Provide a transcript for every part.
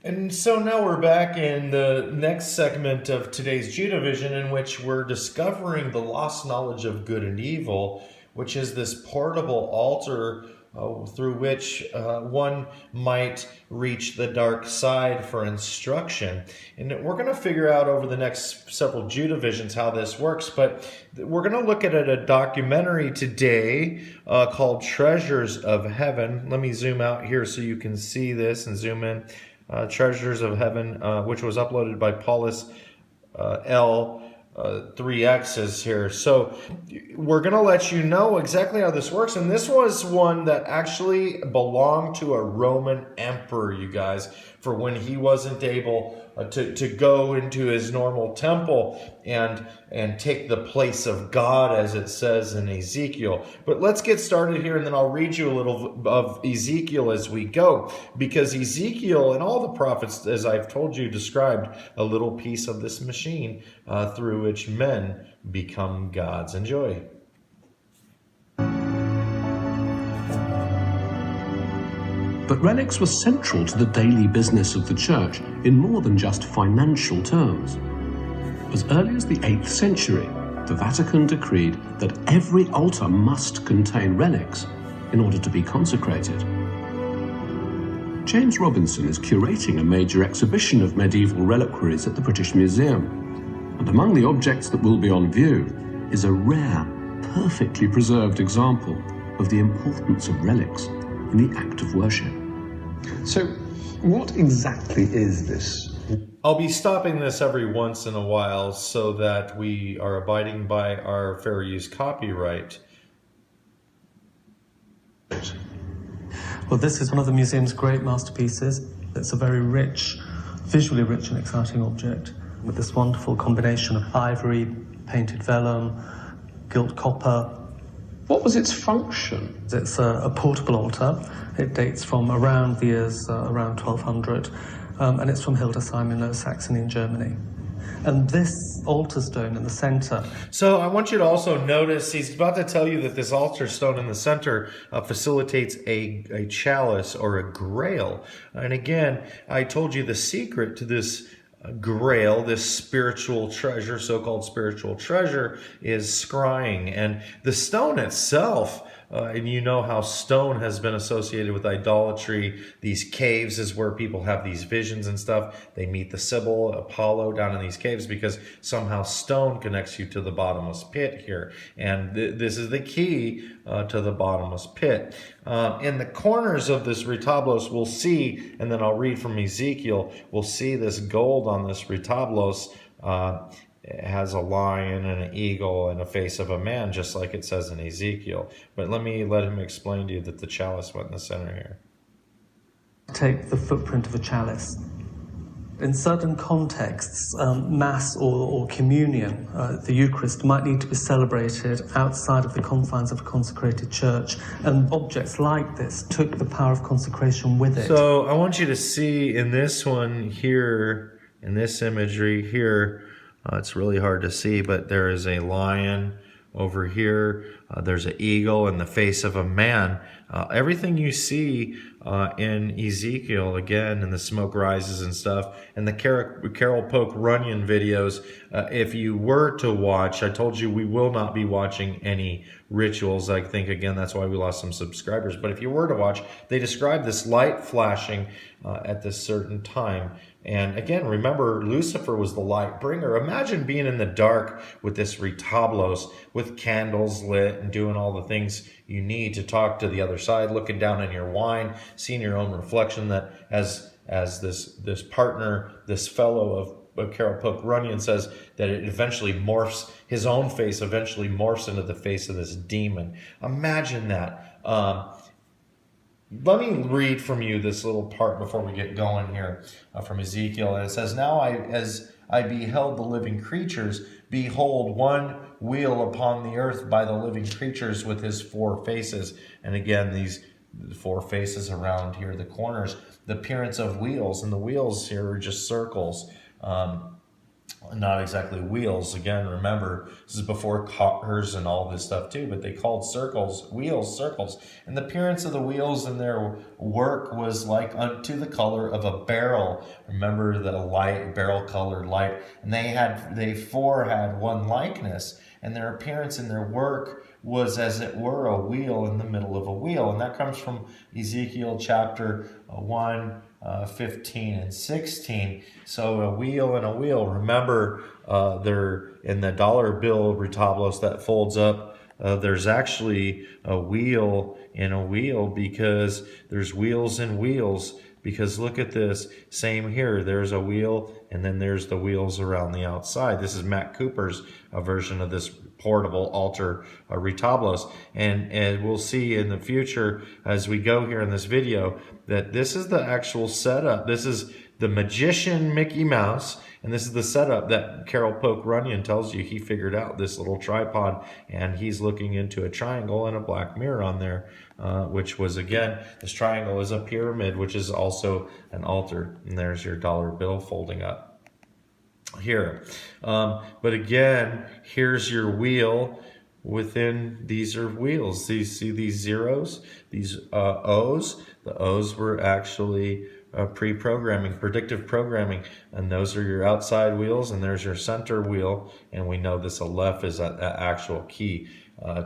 And so now we're back in the next segment of today's Judah Vision, in which we're discovering the lost knowledge of good and evil, which is this portable altar through which one might reach the dark side for instruction. And we're going to figure out over the next several Judah Visions how this works, but we're going to look at a documentary today called Treasures of Heaven. Let me zoom out here so you can see this and zoom in. Treasures of Heaven, which was uploaded by Paulus L. 3X's here. So we're going to let you know exactly how this works. And this was one that actually belonged to a Roman emperor, you guys, for when he wasn't able to go into his normal temple and take the place of God, as it says in Ezekiel. But let's get started here, and then I'll read you a little of Ezekiel as we go, because Ezekiel and all the prophets, as I've told you, described a little piece of this machine through which men become gods. Enjoy. But relics were central to the daily business of the church in more than just financial terms. As early as the 8th century, the Vatican decreed that every altar must contain relics in order to be consecrated. James Robinson is curating a major exhibition of medieval reliquaries at the British Museum, and among the objects that will be on view is a rare, perfectly preserved example of the importance of relics in the act of worship. So, what exactly is this? I'll be stopping this every once in a while so that we are abiding by our fair use copyright. Well, this is one of the museum's great masterpieces. It's a very rich, visually rich and exciting object with this wonderful combination of ivory, painted vellum, gilt copper. What was its function? It's a portable altar. It dates from around the years around 1200, and it's from Hildesheim in Lower Saxony in Germany. And this altar stone in the center. So I want you to also notice he's about to tell you that this altar stone in the center facilitates a chalice or a grail. And again, I told you the secret to this grail, this spiritual treasure, so-called spiritual treasure, is scrying. And the stone itself, and you know how stone has been associated with idolatry. These caves is where people have these visions and stuff. They meet the Sibyl, Apollo down in these caves because somehow stone connects you to the bottomless pit here. And this is the key to the bottomless pit. In the corners of this retablos, we'll see, and then I'll read from Ezekiel, we'll see this gold on this retablos. It has a lion and an eagle and a face of a man, just like it says in Ezekiel. But let him explain to you that the chalice went in the center here. Take the footprint of a chalice. In certain contexts, Mass or communion, the Eucharist, might need to be celebrated outside of the confines of a consecrated church, and objects like this took the power of consecration with it. So I want you to see in this one here, in this imagery here, it's really hard to see, but there is a lion over here. There's an eagle and the face of a man. Everything you see in Ezekiel, again, and the smoke rises and stuff, and the Carol Poke Runyon videos, if you were to watch, I told you we will not be watching any rituals. I think, again, that's why we lost some subscribers. But if you were to watch, they describe this light flashing at this certain time. And again, remember, Lucifer was the light bringer. Imagine being in the dark with this retablos, with candles lit and doing all the things you need to talk to the other side, looking down in your wine, seeing your own reflection that as this partner, this fellow of Carol Poke Runyon says that it eventually morphs, his own face eventually morphs into the face of this demon. Imagine that. Let me read from you this little part before we get going here from Ezekiel. And it says, "Now as I beheld the living creatures, behold, one wheel upon the earth by the living creatures with his four faces." And again, these four faces around here, the corners, the appearance of wheels. And the wheels here are just circles. not exactly wheels. Again, remember, this is before cars and all this stuff too, but they called wheels circles. And the appearance of the wheels in their work was like unto the color of a barrel. Remember the light, barrel colored light. And they four had one likeness, and their appearance in their work was as it were a wheel in the middle of a wheel. And that comes from Ezekiel chapter 1, 15 and 16. So a wheel and a wheel. Remember, they're in the dollar bill retablos that folds up. There's actually a wheel in a wheel, because there's wheels and wheels. Because look at this, same here. There's a wheel, and then there's the wheels around the outside. This is Matt Cooper's version of this portable altar retablos. And we'll see in the future as we go here in this video that this is the actual setup. This is the magician Mickey Mouse, and this is the setup that Carol Polk Runyon tells you he figured out, this little tripod, and he's looking into a triangle and a black mirror on there, which was, again, this triangle is a pyramid, which is also an altar. And there's your dollar bill folding up here. But again, here's your wheel. Within these are wheels. You see these zeros, these O's. The O's were actually pre-programming, predictive programming, and those are your outside wheels, and there's your center wheel, and we know this Aleph is an actual key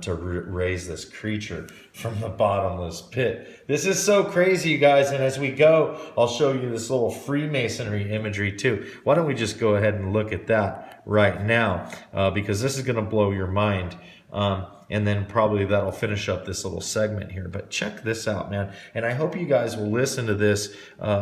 to raise this creature from the bottomless pit. This is so crazy, you guys, and as we go, I'll show you this little Freemasonry imagery too. Why don't we just go ahead and look at that right now, because this is going to blow your mind. And then probably that'll finish up this little segment here. But check this out, man. And I hope you guys will listen to this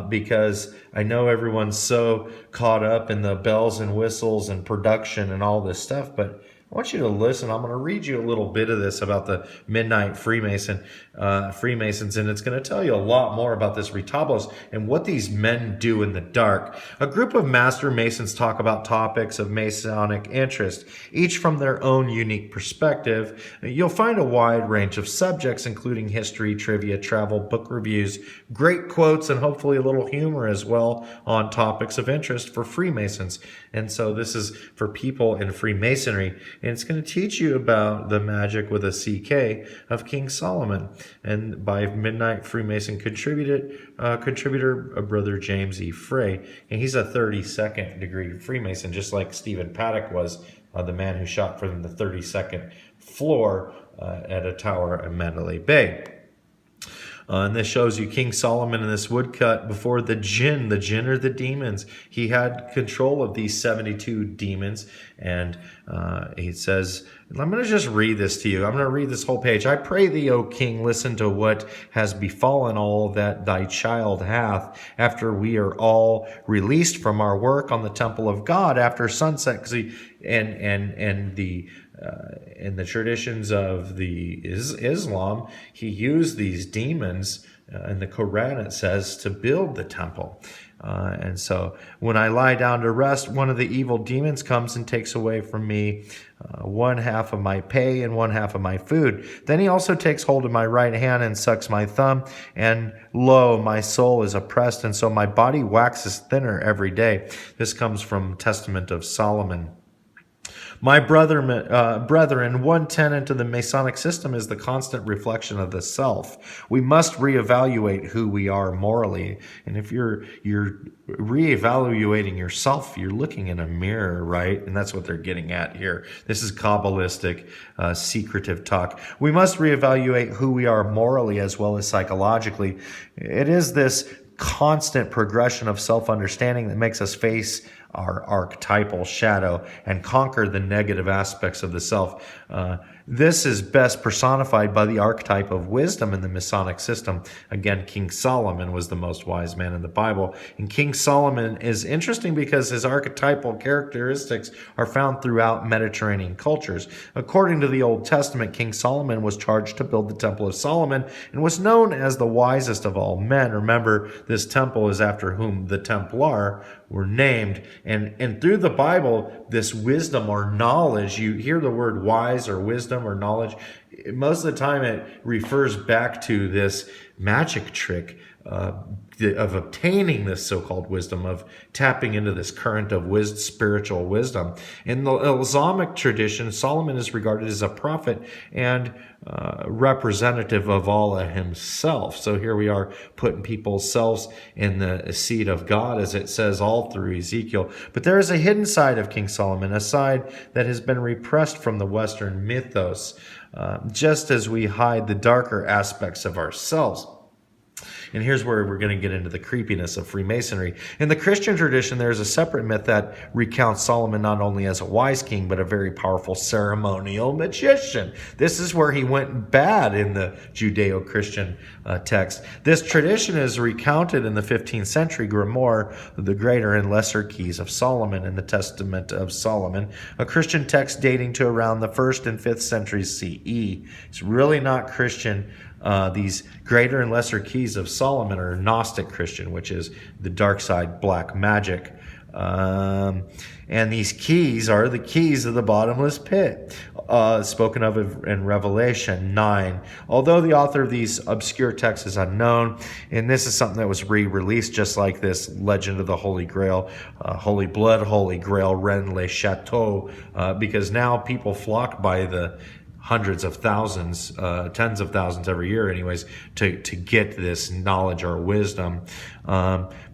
because I know everyone's so caught up in the bells and whistles and production and all this stuff. But I want you to listen. I'm going to read you a little bit of this about the Midnight Freemasons, and it's going to tell you a lot more about this retablos and what these men do in the dark. A group of master masons talk about topics of Masonic interest, each from their own unique perspective. You'll find a wide range of subjects, including history, trivia, travel, book reviews, great quotes, and hopefully a little humor as well on topics of interest for Freemasons. And so this is for people in Freemasonry. And it's going to teach you about the magic with a CK of King Solomon, and by Midnight Freemason contributor Brother James E. Frey. And he's a 32nd degree Freemason, just like Stephen Paddock was, the man who shot from the 32nd floor at a tower in Mandalay Bay. And this shows you King Solomon in this woodcut before the jinn. The jinn are the demons. He had control of these 72 demons. And he says, I'm going to just read this to you. I'm going to read this whole page. I pray thee, O king, listen to what has befallen all that thy child hath, after we are all released from our work on the temple of God after sunset. In the traditions of the Islam, he used these demons, in the Quran it says, to build the temple. And so when I lie down to rest, one of the evil demons comes and takes away from me one half of my pay and one half of my food. Then he also takes hold of my right hand and sucks my thumb, and lo, my soul is oppressed, and so my body waxes thinner every day. This comes from Testament of Solomon. My brethren, one tenet of the Masonic system is the constant reflection of the self. We must reevaluate who we are morally. And if you're reevaluating yourself, you're looking in a mirror, right? And that's what they're getting at here. This is Kabbalistic, secretive talk. We must reevaluate who we are morally as well as psychologically. It is this constant progression of self-understanding that makes us face our archetypal shadow and conquer the negative aspects of the self. This is best personified by the archetype of wisdom in the Masonic system. Again, King Solomon was the most wise man in the Bible. And King Solomon is interesting because his archetypal characteristics are found throughout Mediterranean cultures. According to the Old Testament, King Solomon was charged to build the Temple of Solomon and was known as the wisest of all men. Remember, this temple is after whom the Templar were named. And through the Bible, this wisdom or knowledge, you hear the word wise or wisdom or knowledge, most of the time it refers back to this magic trick, of obtaining this so-called wisdom, of tapping into this current of spiritual wisdom. In the Islamic tradition, Solomon is regarded as a prophet and representative of Allah himself. So here we are putting people's selves in the seat of God, as it says all through Ezekiel. But there is a hidden side of King Solomon, a side that has been repressed from the Western mythos, just as we hide the darker aspects of ourselves. And here's where we're going to get into the creepiness of Freemasonry. In the Christian tradition, there's a separate myth that recounts Solomon not only as a wise king, but a very powerful ceremonial magician. This is where he went bad in the Judeo-Christian text. This tradition is recounted in the 15th century grimoire, The Greater and Lesser Keys of Solomon, in the Testament of Solomon, a Christian text dating to around the 1st and 5th centuries CE. It's really not Christian. These Greater and Lesser Keys of Solomon are Gnostic Christian, which is the dark side, black magic. And these keys are the keys of the bottomless pit, spoken of in Revelation 9. Although the author of these obscure texts is unknown, and this is something that was re-released, just like this Legend of the Holy Grail, Holy Blood, Holy Grail, Rennes-le-Chateau, because now people flock by the hundreds of thousands, tens of thousands every year anyways, to get this knowledge or wisdom.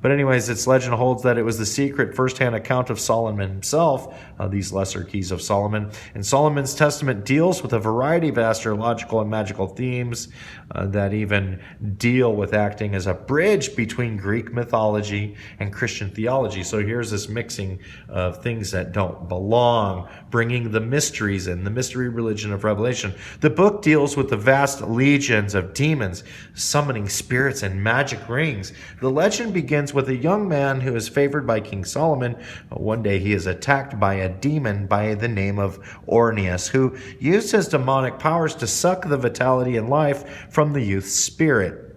But anyways, its legend holds that it was the secret first-hand account of Solomon himself, these Lesser Keys of Solomon. And Solomon's Testament deals with a variety of astrological and magical themes that even deal with acting as a bridge between Greek mythology and Christian theology. So here's this mixing of things that don't belong, bringing the mysteries in, the mystery religion of Revelation. The book deals with the vast legions of demons, summoning spirits and magic rings. The legend begins with a young man who is favored by King Solomon. One day he is attacked by a demon by the name of Orneus, who used his demonic powers to suck the vitality and life from the youth's spirit.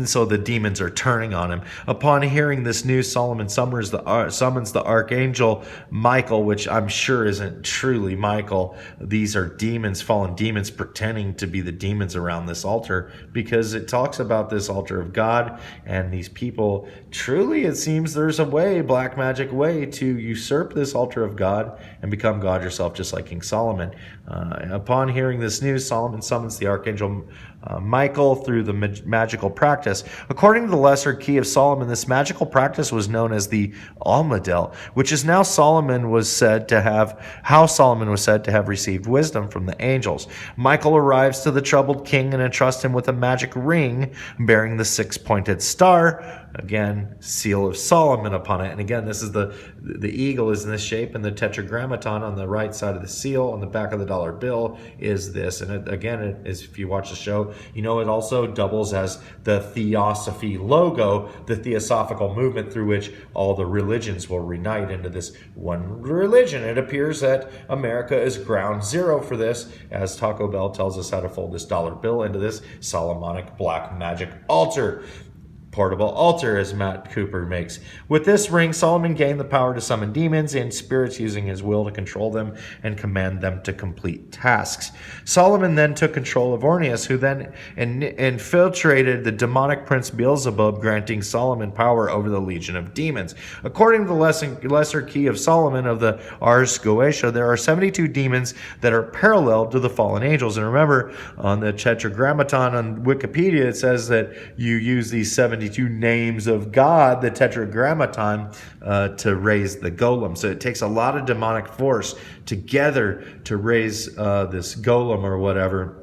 So the demons are turning on him. Upon hearing this news, Solomon summons the archangel Michael, which I'm sure isn't truly Michael. These are demons, fallen demons, pretending to be the demons around this altar, because it talks about this altar of God and these people. Truly, it seems there's a way, black magic way, to usurp this altar of God and become God yourself, just like King Solomon. Upon hearing this news, Solomon summons the archangel Michael through the magical practice. According to the Lesser Key of Solomon, this magical practice was known as the Almadel, which is how Solomon was said to have received wisdom from the angels. Michael arrives to the troubled king and entrusts him with a magic ring bearing the six-pointed star, again, seal of Solomon upon it. And again, this is the eagle is in this shape, and the tetragrammaton on the right side of the seal on the back of the dollar bill is this. And it is, if you watch the show, it also doubles as the Theosophy logo, the theosophical movement through which all the religions will unite into this one religion. It appears that America is ground zero for this, as Taco Bell tells us how to fold this dollar bill into this Solomonic black magic altar. Portable altar, as Matt Cooper makes. With this ring, Solomon gained the power to summon demons and spirits, using his will to control them and command them to complete tasks. Solomon then took control of Orneus, who then infiltrated the demonic prince Beelzebub, granting Solomon power over the legion of demons. According to the Lesser Key of Solomon of the Ars Goetia, there are 72 demons that are parallel to the fallen angels. And remember, on the Tetragrammaton on Wikipedia, it says that you use these 72 names of God, the Tetragrammaton, to raise the golem. So it takes a lot of demonic force together to raise this golem or whatever.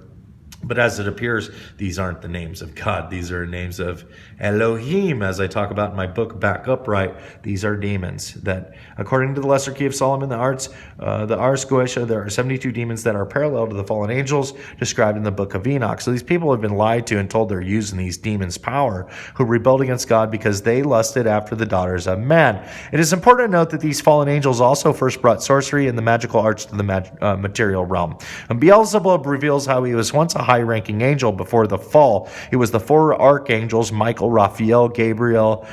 But as it appears, these aren't the names of God. These are names of Elohim, as I talk about in my book, Back Upright. These are demons that, according to the Lesser Key of Solomon, the Ars Goetia, there are 72 demons that are parallel to the fallen angels described in the book of Enoch. So these people have been lied to and told they're using these demons' power, who rebelled against God because they lusted after the daughters of men. It is important to note that these fallen angels also first brought sorcery and the magical arts to the material realm. And Beelzebub reveals how he was once a high-ranking angel before the fall. It was the 4 archangels, Michael, Raphael, Gabriel,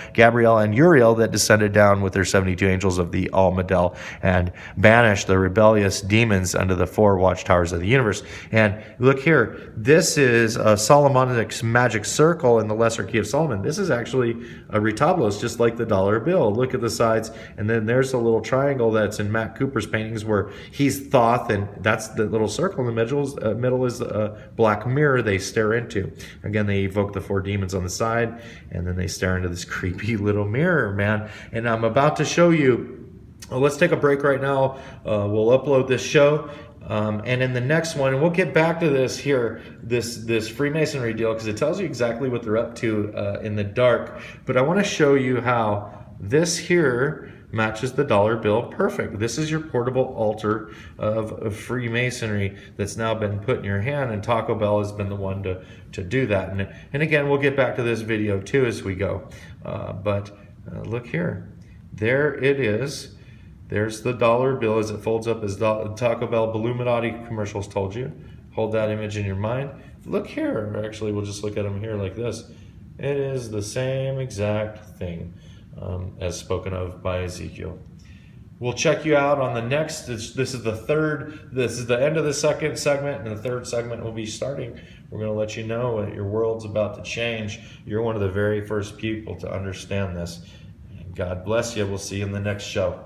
and Uriel, that descended down with their 72 angels of the Almadel and banished the rebellious demons under the 4 watchtowers of the universe. And look here, this is a Solomonic's magic circle in the lesser key of Solomon. This is actually a retablos, just like the dollar bill. Look at the sides, and then there's a little triangle that's in Matt Cooper's paintings where he's Thoth, and that's the little circle in the middle is a black mirror they stare into. Again, they evoke the 4 demons on the side, and then they stare into this creepy little mirror, man. And I'm about to show you. Let's take a break right now. We'll upload this show. And in the next one, and we'll get back to this here, this Freemasonry deal, because it tells you exactly what they're up to in the dark. But I want to show you how this here matches the dollar bill perfect. This is your portable altar of Freemasonry that's now been put in your hand, and Taco Bell has been the one to do that. And again, we'll get back to this video too as we go. But look here. There it is. There's the dollar bill as it folds up, as Taco Bell Belluminati commercials told you. Hold that image in your mind. Look here. Actually, we'll just look at them here like this. It is the same exact thing as spoken of by Ezekiel. We'll check you out on the next. This is the third. This is the end of the second segment, and the third segment will be starting. We're going to let you know that your world's about to change. You're one of the very first people to understand this. God bless you. We'll see you in the next show.